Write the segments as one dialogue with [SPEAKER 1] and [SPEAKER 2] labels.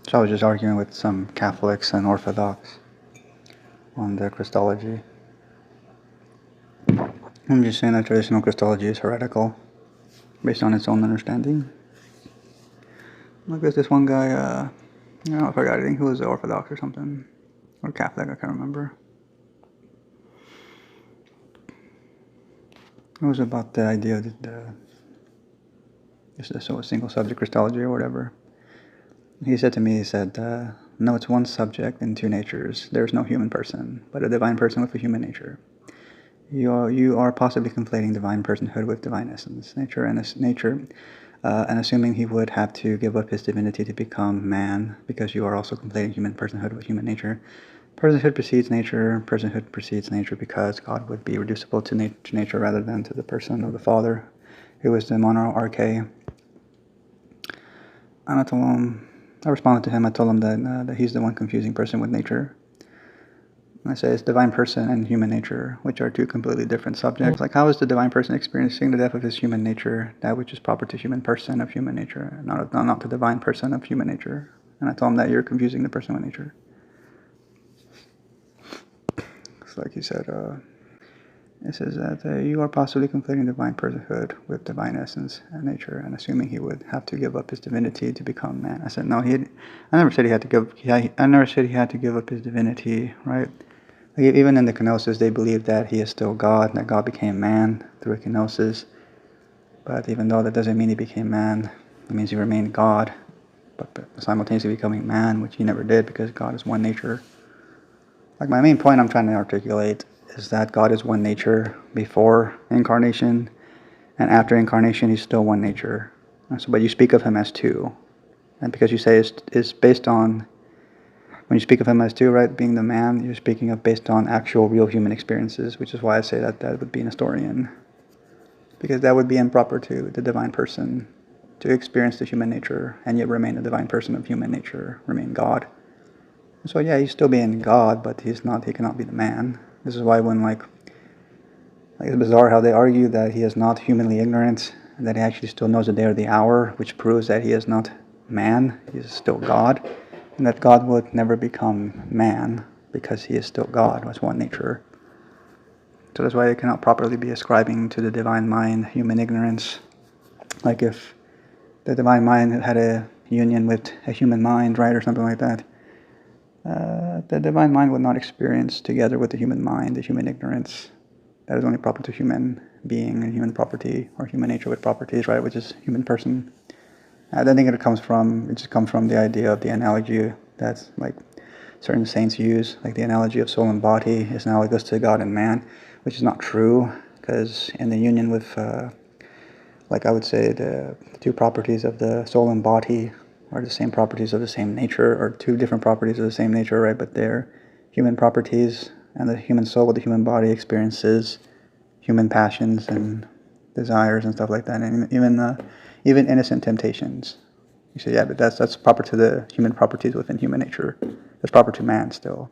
[SPEAKER 1] So I was just arguing with some Catholics and Orthodox on the Christology. I'm just saying that traditional Christology is heretical, based on its own understanding. Like there's this one guy, I forgot, I think he was Orthodox or something, or Catholic, I can't remember. It was about the idea that it's a single subject Christology or whatever. He said to me, no, it's one subject in two natures. There is no human person, but a divine person with a human nature. You are possibly conflating divine personhood with divine essence, nature, and assuming he would have to give up his divinity to become man, because you are also conflating human personhood with human nature. Personhood precedes nature because God would be reducible to nature rather than to the person of the Father, who is the monarche. And I responded to him. I told him that he's the one confusing person with nature. I say it's divine person and human nature, which are two completely different subjects. Like, how is the divine person experiencing the death of his human nature, that which is proper to human person of human nature, not the divine person of human nature? And I told him that you're confusing the person with nature. It's like he said, it says that you are possibly conflating divine personhood with divine essence and nature, and assuming he would have to give up his divinity to become man. I said, no, I never said he had to give. I never said he had to give up his divinity, right? Like, even in the kenosis, they believe that he is still God, that God became man through a kenosis. But even though that doesn't mean he became man, it means he remained God, but simultaneously becoming man, which he never did because God is one nature. Like, my main point I'm trying to articulate is that God is one nature before incarnation, and after incarnation, he's still one nature. So, but you speak of him as two, and because you say it's based on, when you speak of him as two, right, being the man, you're speaking of based on actual real human experiences, which is why I say that would be Nestorian. Because that would be improper to the divine person to experience the human nature and yet remain the divine person of human nature, remain God. So yeah, he's still being God, but he cannot be the man. This is why when like it's bizarre how they argue that he is not humanly ignorant, and that he actually still knows the day or the hour, which proves that he is not man, he is still God. And that God would never become man because he is still God, was one nature. So that's why they cannot properly be ascribing to the divine mind human ignorance. Like if the divine mind had a union with a human mind, right, or something like that, the divine mind would not experience together with the human mind the human ignorance that is only proper to human being and human property, or human nature with properties, right, which is human person. I don't think it just comes from the idea of the analogy that like certain saints use, like the analogy of soul and body is analogous to God and man, which is not true, because in the union with, like I would say, the two properties of the soul and body are the same properties of the same nature, or two different properties of the same nature, right? But they're human properties, and the human soul with the human body experiences human passions and desires and stuff like that, and even innocent temptations. You say, yeah, but that's proper to the human properties within human nature. That's proper to man still.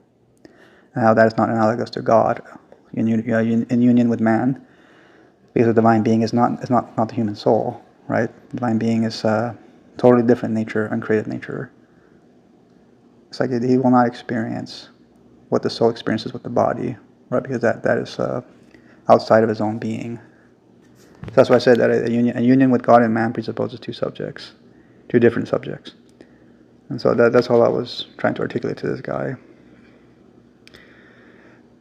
[SPEAKER 1] And how that is not analogous to God in union with man, because the divine being is not the human soul, right? The divine being is a totally different nature, uncreated nature. It's like he will not experience what the soul experiences with the body, right? Because that is outside of his own being. So that's why I said that a union with God and man presupposes two different subjects. And so that's all I was trying to articulate to this guy.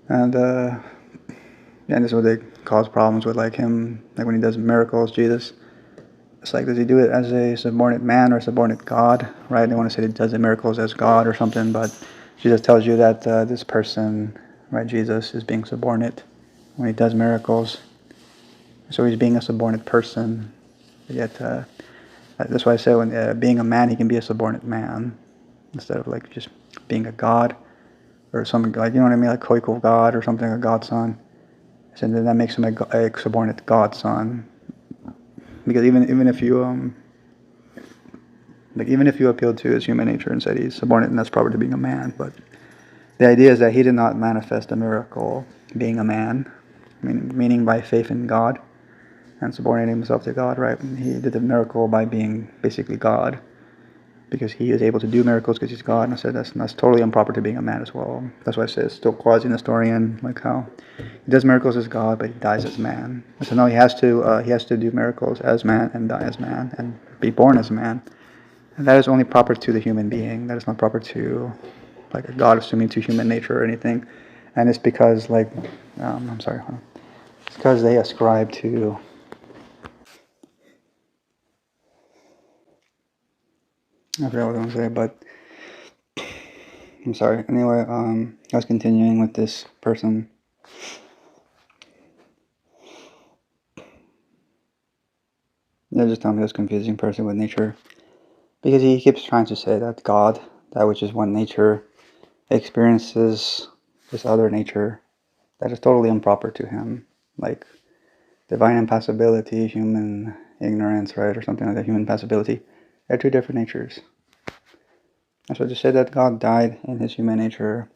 [SPEAKER 1] And this is what they cause problems with, like him, like when he does miracles, Jesus. It's like, does he do it as a subordinate man or a subordinate God, right? They want to say he does the miracles as God or something, but Jesus tells you that this person, right, Jesus, is being subordinate when he does miracles. So he's being a subordinate person, yet that's why I say when being a man, he can be a subordinate man instead of like just being a god or something, like, you know what I mean, like co-equal god or something, a godson. So then that makes him a subordinate godson. Because even if you even if you appealed to his human nature and said he's subordinate and that's proper to being a man, but the idea is that he did not manifest a miracle being a man, meaning by faith in God and subordinating himself to God, right? He did the miracle by being basically God. because he is able to do miracles because he's God. And I said that's totally improper to being a man as well. That's why I said it's still quasi-Nestorian, like how he does miracles as God, but he dies as man. I said no, he has to do miracles as man and die as man and be born as a man. And that is only proper to the human being. That is not proper to like a God assuming to human nature or anything. And it's because like I'm sorry, it's because they ascribe to. I forgot what I was going to say, but I'm sorry. Anyway, I was continuing with this person. They're just telling me this confusing person with nature. Because he keeps trying to say that God, that which is one nature, experiences this other nature that is totally improper to him. Like divine impassibility, human ignorance, right? Or something like that, human impassibility. They're two different natures. And so to say that God died in his human nature,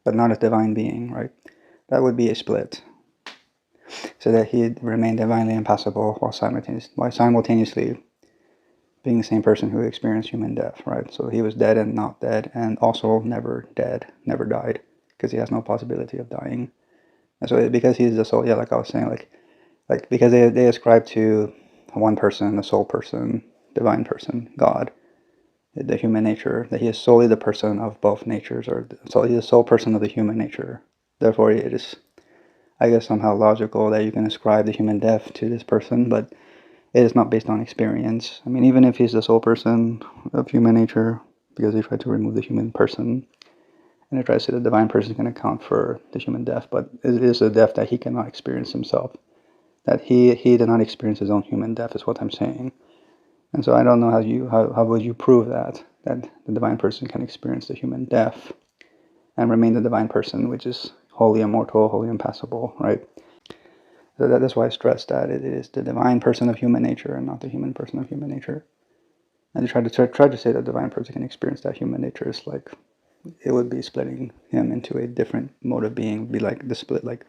[SPEAKER 1] but not as divine being, right? That would be a split. So that he remained divinely impassible while simultaneously being the same person who experienced human death, right? So he was dead and not dead, and also never dead, never died, because he has no possibility of dying. And so because he's the soul, yeah, like I was saying, like because they ascribe to one person, the soul person, divine person, God, the human nature, that he is solely the person of both natures, or so he's the sole person of the human nature. Therefore, it is, I guess, somehow logical that you can ascribe the human death to this person, but it is not based on experience. I mean, even if he's the sole person of human nature, because they try to remove the human person, and they try to say the divine person can account for the human death, but it is a death that he cannot experience himself. That he did not experience his own human death is what I'm saying. And so I don't know how would you prove that the divine person can experience the human death and remain the divine person, which is wholly immortal, wholly impassible, right? So that's why I stress that it is the divine person of human nature and not the human person of human nature. And to try to say that the divine person can experience that human nature is like, it would be splitting him into a different mode of being. Be like the split, like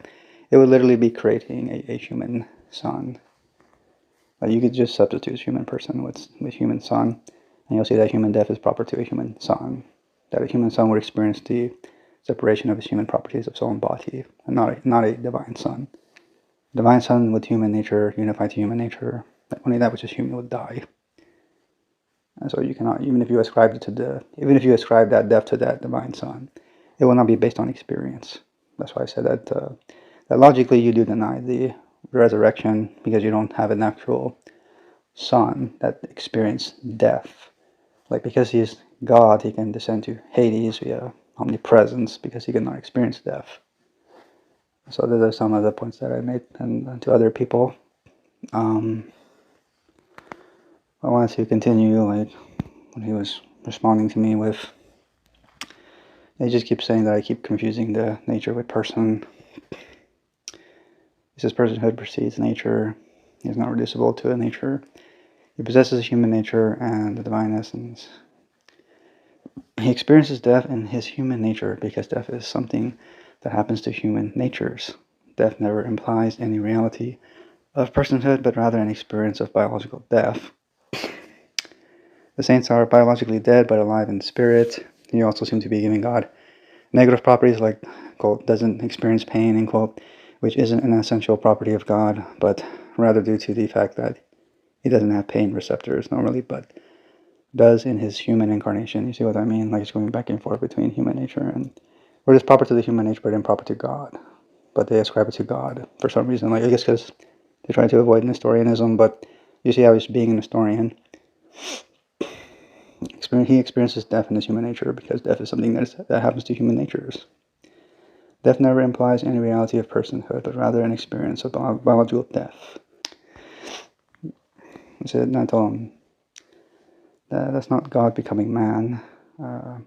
[SPEAKER 1] it would literally be creating a human son. Like you could just substitute human person with human son, and you'll see that human death is proper to a human son. That a human son would experience the separation of his human properties of soul and body, and not a divine son. Divine Son with human nature, unified to human nature, only that which is human would die. And so you cannot, even if you ascribe that death to that divine Son, it will not be based on experience. That's why I said that logically you do deny the resurrection because you don't have an actual Son that experienced death. Like because he is God, he can descend to Hades via omnipresence because he cannot experience death. So those are some of the points that I made and to other people. I wanted to continue, like, when he was responding to me with, he just keeps saying that I keep confusing the nature with person. He says personhood precedes nature. He is not reducible to a nature. He possesses human nature and the divine essence. He experiences death in his human nature because death is something that happens to human natures. Death never implies any reality of personhood, but rather an experience of biological death. The saints are biologically dead, but alive in spirit. You also seem to be giving God negative properties, like, quote, doesn't experience pain, end quote, which isn't an essential property of God, but rather due to the fact that he doesn't have pain receptors normally, but does in his human incarnation. You see what I mean? Like, it's going back and forth between human nature and what is proper to the human nature, but improper to God. But they ascribe it to God for some reason. Like, I guess because they try to avoid Nestorianism, but you see how he's being a Nestorian. He experiences death in his human nature because death is something that happens to human natures. Death never implies any reality of personhood, but rather an experience of biological death. I said, and I told him that's not God becoming man. I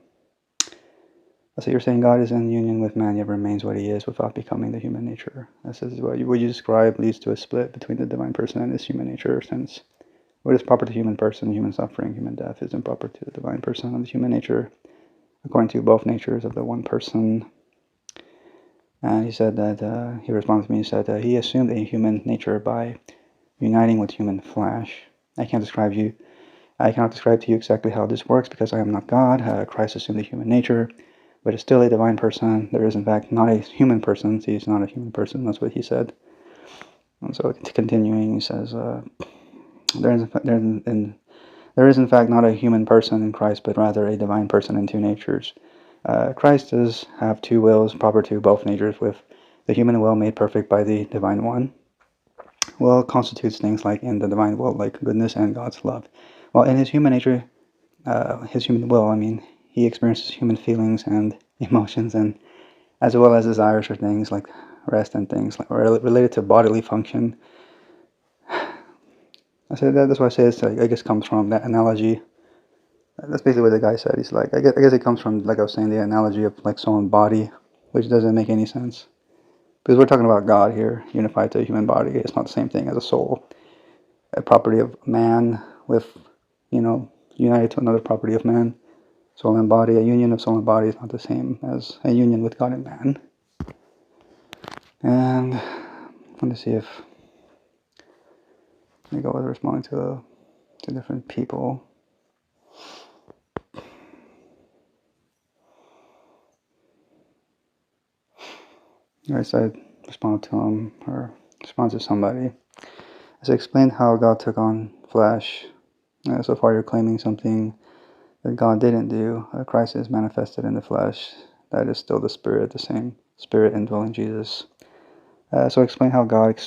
[SPEAKER 1] said, you're saying God is in union with man, yet remains what he is without becoming the human nature. I said, what you describe leads to a split between the divine person and his human nature, since what is proper to human person, human suffering, human death, is improper to the divine person and the human nature, according to both natures of the one person. And he said that, he responded to me, he said he assumed a human nature by uniting with human flesh. I can't describe you I cannot describe to you exactly how this works because I am not God. Christ assumed a human nature, but is still a divine person. There is, in fact, not a human person. So he's not a human person. That's what he said. And so, continuing, he says, there is, in fact, not a human person in Christ, but rather a divine person in two natures. Christ does have two wills, proper to both natures, with the human will made perfect by the divine one. Will constitutes things like in the divine will, like goodness and God's love. While in his human nature, his human will, he experiences human feelings and emotions, and as well as desires for things like rest and things like related to bodily function. I said that's why I say it's like, I guess comes from that analogy. That's basically what the guy said. He's like, I guess it comes from, like I was saying, the analogy of like soul and body, which doesn't make any sense. Because we're talking about God here, unified to a human body. It's not the same thing as a soul, a property of man with, united to another property of man. Soul and body, a union of soul and body is not the same as a union with God and man. And let me see if let me go with responding to different people. I said respond to him or respond to somebody. As I explained how God took on flesh. So far you're claiming something that God didn't do. Christ is manifested in the flesh. That is still the Spirit, the same Spirit indwelling Jesus. So explain how God,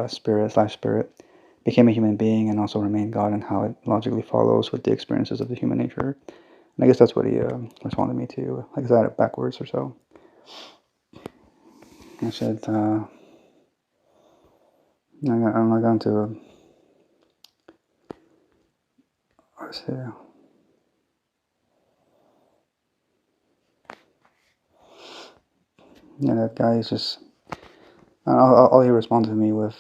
[SPEAKER 1] Spirit, became a human being and also remained God, and how it logically follows with the experiences of the human nature. And I guess that's what he responded me to. Like I said it backwards or so. I said, I'm not going to. Let's see. Yeah, that guy is just. All he responded to me with,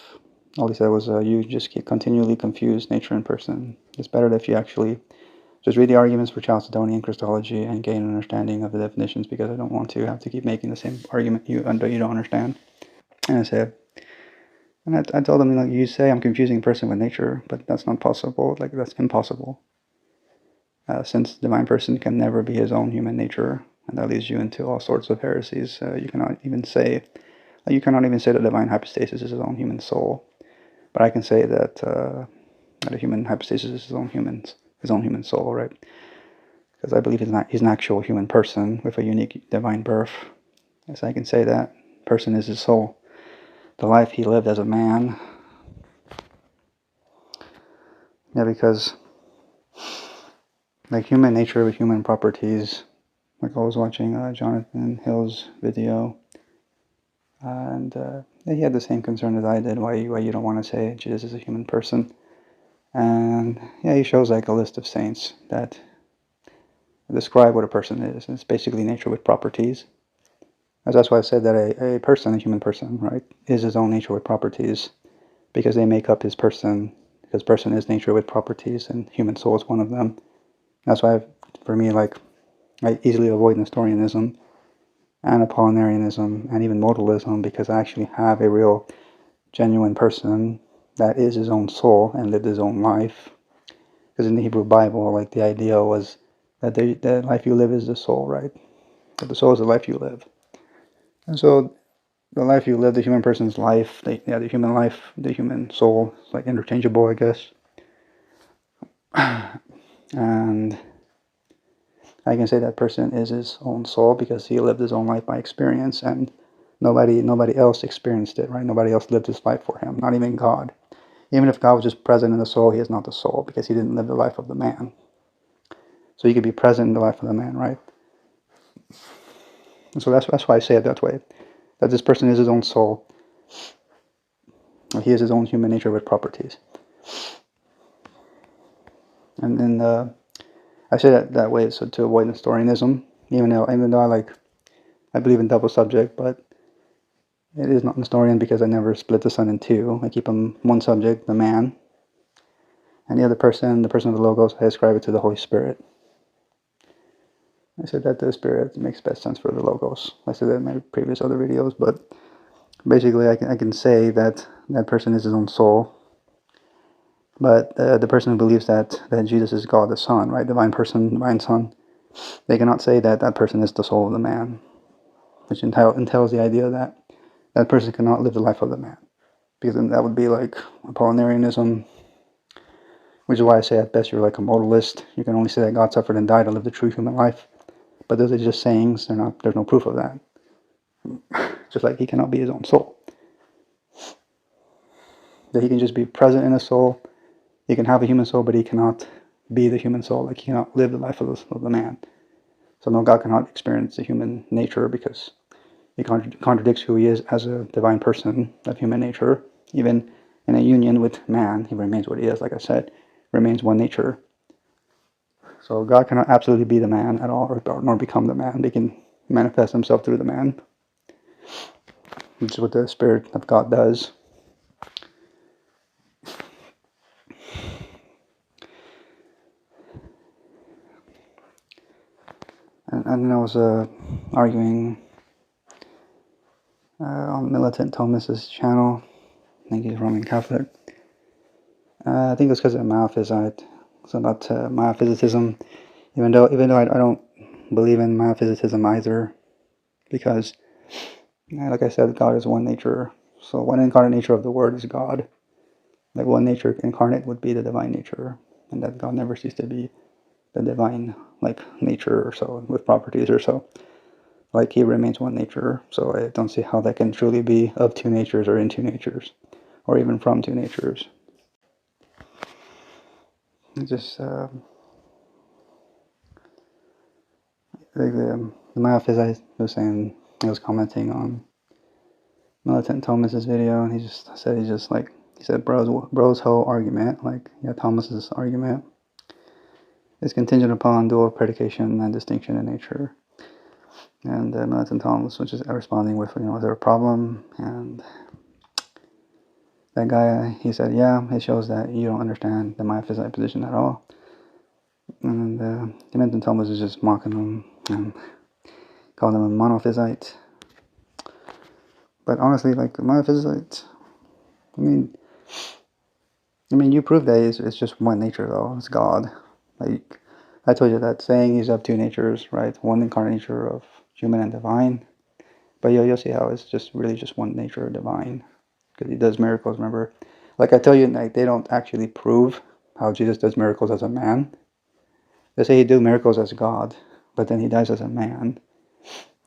[SPEAKER 1] all he said was, "You just keep continually confuse nature and person. It's better if you actually just read the arguments for Chalcedonian and Christology and gain an understanding of the definitions, because I don't want to have to keep making the same argument you don't understand." And I said, I told him, like, you say I'm confusing person with nature, but that's not possible. Like, that's impossible. Since the divine person can never be his own human nature, and that leads you into all sorts of heresies. You cannot even say the divine hypostasis is his own human soul. But I can say that a human hypostasis is his own human soul, right? Because I believe he's an actual human person with a unique divine birth. Yes, I can say that person is his soul. The life he lived as a man. Yeah, because like human nature with human properties. Like I was watching Jonathan Hill's video, and he had the same concern as I did. Why you don't want to say Jesus is a human person? And yeah, he shows like a list of saints that describe what a person is. It's basically nature with properties. As that's why I said that a person, a human person, right, is his own nature with properties, because they make up his person. Because person is nature with properties, and human soul is one of them. That's why, for me, like, I easily avoid Nestorianism and Apollinarianism and even modalism, because I actually have a real, genuine person that is his own soul and lived his own life. Because in the Hebrew Bible, like, the idea was that the life you live is the soul, right? That the soul is the life you live. And so the life you live, the human person's life, the human life, the human soul, is like interchangeable, I guess. And I can say that person is his own soul because he lived his own life by experience, and nobody else experienced it, right? Nobody else lived his life for him, not even God. Even if God was just present in the soul, he is not the soul because he didn't live the life of the man. So he could be present in the life of the man, right? And so that's why I say it that way. That this person is his own soul. He is his own human nature with properties. And then I say that way so to avoid Nestorianism, even though I believe in double subject, but it is not Nestorian because I never split the Son in two. I keep him one subject, the man, and the person of the Logos, I ascribe it to the Holy Spirit. I said that the Spirit makes best sense for the Logos. I said that in my previous other videos, but basically I can say that that person is his own soul. But the person who believes that Jesus is God the Son, right, divine person, divine Son, they cannot say that that person is the soul of the man, which entails the idea that that person cannot live the life of the man, because then that would be like Apollinarianism, which is why I say at best you're like a modalist. You can only say that God suffered and died to live the true human life, but those are just sayings. They're not. There's no proof of that. Just like he cannot be his own soul, that he can just be present in a soul. He can have a human soul, but he cannot be the human soul. Like he cannot live the life of the man. So no, God cannot experience the human nature because he contradicts who he is as a divine person of human nature. Even in a union with man, he remains what he is. Like I said, remains one nature. So God cannot absolutely be the man at all, nor become the man. He can manifest himself through the man, which is what the Spirit of God does. And I was arguing on Militant Thomas's channel. I think he's Roman Catholic. I think it's because of Miaphysite. It's about Miaphysitism, even though I don't believe in Miaphysitism either, because, like I said, God is one nature. So one incarnate nature of the Word is God. Like one nature incarnate would be the divine nature, and that God never ceased to be the divine, like, nature or so, with properties or so. Like he remains one nature. So I don't see how that can truly be of two natures or in two natures, or even from two natures. It's just the Miaphysite was saying, he was commenting on Militant Thomas's video, and he said bro's whole argument, like, yeah, Thomas's argument is contingent upon dual predication and distinction in nature. And Militant Thomas was just responding with, is there a problem? And that guy, he said, yeah, it shows that you don't understand the Miaphysite position at all. And Militant Thomas was just mocking him and called him a monophysite. But honestly, like, Miaphysite, I mean, you prove that it's just one nature, though. It's God. Like, I told you that saying he's of two natures, right? One incarnate nature of human and divine. But you'll see how it's just really just one nature, divine. Because he does miracles, remember? Like I tell you, like, they don't actually prove how Jesus does miracles as a man. They say he do miracles as God, but then he dies as a man.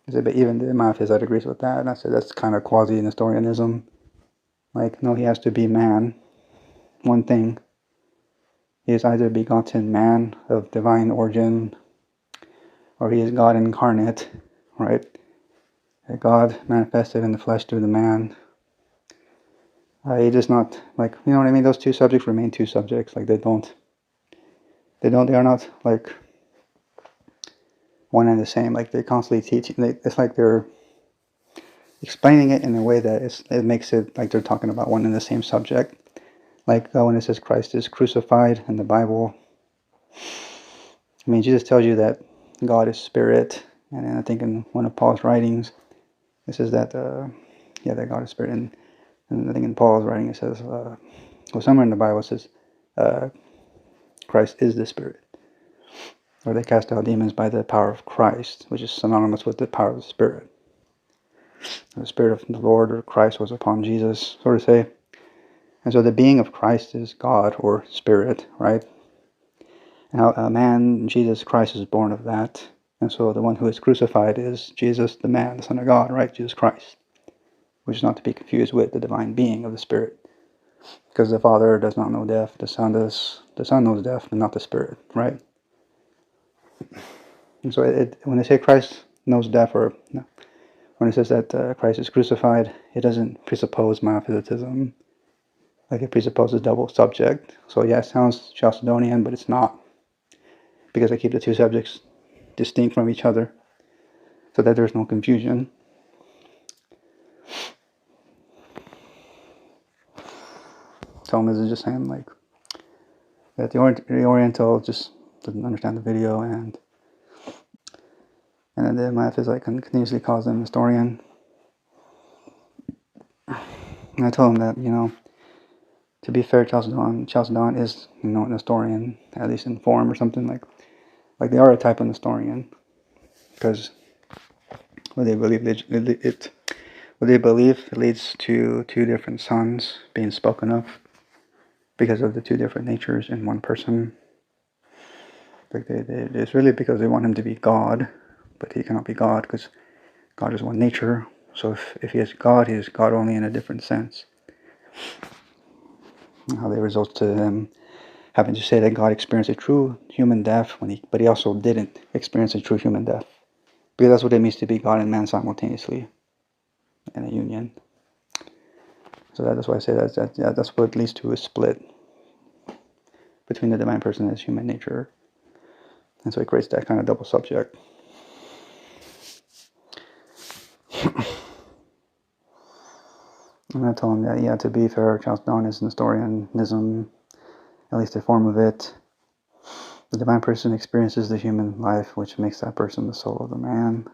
[SPEAKER 1] I said, but even the Monophysite agrees with that. And I said, that's kind of quasi-Nestorianism. Like, no, he has to be man. One thing. He is either begotten man of divine origin, or he is God incarnate, right? God manifested in the flesh through the man. He does not, like, you know what I mean? Those two subjects remain two subjects. Like, they are not, like, one and the same. Like, they constantly teach. It's like they're explaining it in a way that it makes it like they're talking about one and the same subject. Like when it says Christ is crucified in the Bible. I mean, Jesus tells you that God is spirit. And then I think in one of Paul's writings, it says that, that God is spirit. And I think in Paul's writing, it says, somewhere in the Bible it says, Christ is the Spirit. Or they cast out demons by the power of Christ, which is synonymous with the power of the Spirit. The Spirit of the Lord or Christ was upon Jesus, so to say. And so the being of Christ is God or Spirit, right? Now, a man, Jesus Christ, is born of that. And so the one who is crucified is Jesus, the man, the Son of God, right? Jesus Christ. Which is not to be confused with the divine being of the Spirit. Because the Father does not know death, the Son does. The Son knows death, but not the Spirit, right? And so when they say Christ knows death, or no, when it says that Christ is crucified, it doesn't presuppose Miaphysitism. Like, it presupposes double subject. So yeah, it sounds Chalcedonian, but it's not. Because I keep the two subjects distinct from each other, so that there's no confusion. Thomas is just saying, like, that the Oriental just doesn't understand the video, and then the Miaphysite continuously calls him Nestorian. And I told him that, To be fair, Chalcedon is, an historian, at least in form or something like they are a type of historian, because what they believe it leads to two different sons being spoken of because of the two different natures in one person. Like it's really because they want him to be God, but he cannot be God because God is one nature. So if he is God only in a different sense. How they result to him having to say that God experienced a true human death but he also didn't experience a true human death. Because that's what it means to be God and man simultaneously in a union. So that's why I say that's what leads to a split between the divine person and his human nature. And so it creates that kind of double subject. And I told him that, to be fair, Chalcedon is Nestorianism, at least a form of it. The divine person experiences the human life, which makes that person the soul of the man.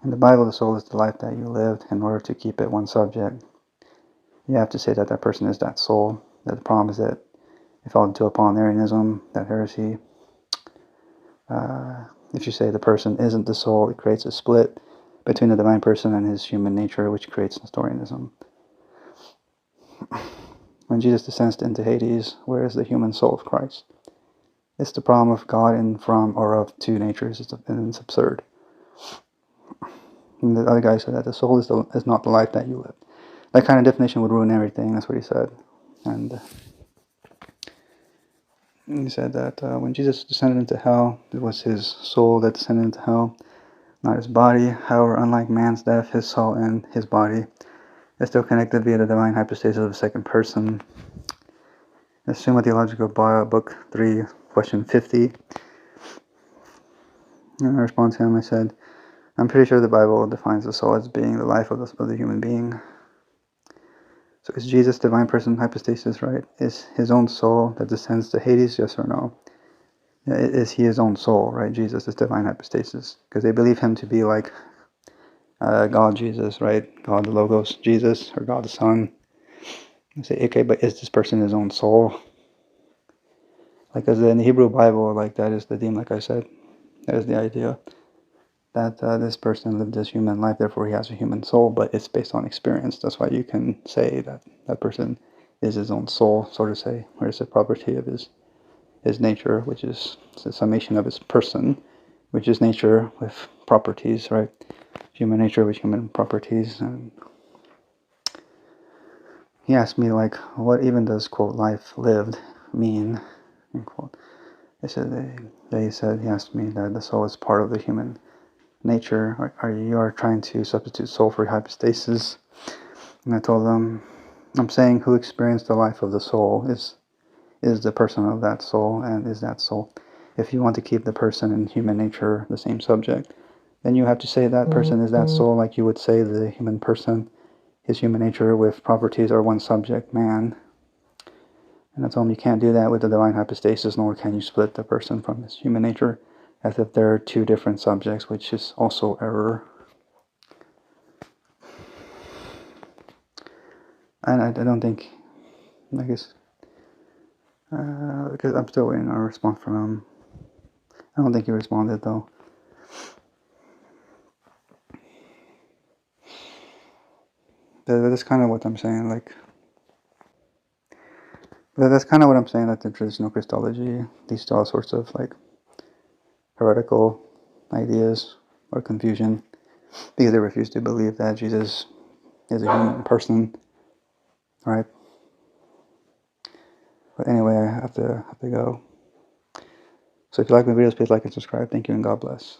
[SPEAKER 1] In the Bible, the soul is the life that you lived. In order to keep it one subject, you have to say that person is that soul. That the problem is that it fell into Apollinarianism, that heresy. If you say the person isn't the soul, it creates a split between the divine person and his human nature, which creates Nestorianism. When Jesus descends into Hades, where is the human soul of Christ? It's the problem of God and from or of two natures, and it's absurd. And the other guy said that the soul is not the life that you live. That kind of definition would ruin everything. That's what he said. And he said that when Jesus descended into hell, it was his soul that descended into hell, not his body. However, unlike man's death, his soul and his body is still connected via the divine hypostasis of the second person. The Summa Theologica Book 3, question 50. And in response to him, I said, I'm pretty sure the Bible defines the soul as being the life of the human being. So is Jesus divine person hypostasis, right? Is his own soul that descends to Hades, yes or no? Yeah, is he his own soul, right? Jesus is divine hypostasis. Because they believe him to be like God Jesus, right? God the Logos Jesus, or God the Son. They say, okay, but is this person his own soul? Like, as in the Hebrew Bible, like that is the theme, like I said. That is the idea. That this person lived this human life, therefore he has a human soul, but it's based on experience. That's why you can say that that person is his own soul, so to say, or it's a property of his nature, which is the summation of his person, which is nature with properties, right? Human nature with human properties. And he asked me, like, what even does, quote, life lived mean, end quote. He asked me that the soul is part of the human nature. You are trying to substitute soul for hypostasis. And I told them, I'm saying who experienced the life of the soul is the person of that soul, and is that soul. If you want to keep the person and human nature the same subject, then you have to say that person is that soul, like you would say the human person, his human nature with properties are one subject, man. And I told him you can't do that with the divine hypostasis, nor can you split the person from his human nature as if they're two different subjects, which is also error. And I don't think, I guess, because I'm still waiting on a response from him. I don't think he responded, though. That's kind of what I'm saying, like, that's kind of what I'm saying, that the traditional Christology leads to all sorts of, like, heretical ideas or confusion, because they refuse to believe that Jesus is a human person, right? But anyway, I have to go. So if you like my videos, please like and subscribe. Thank you, and God bless.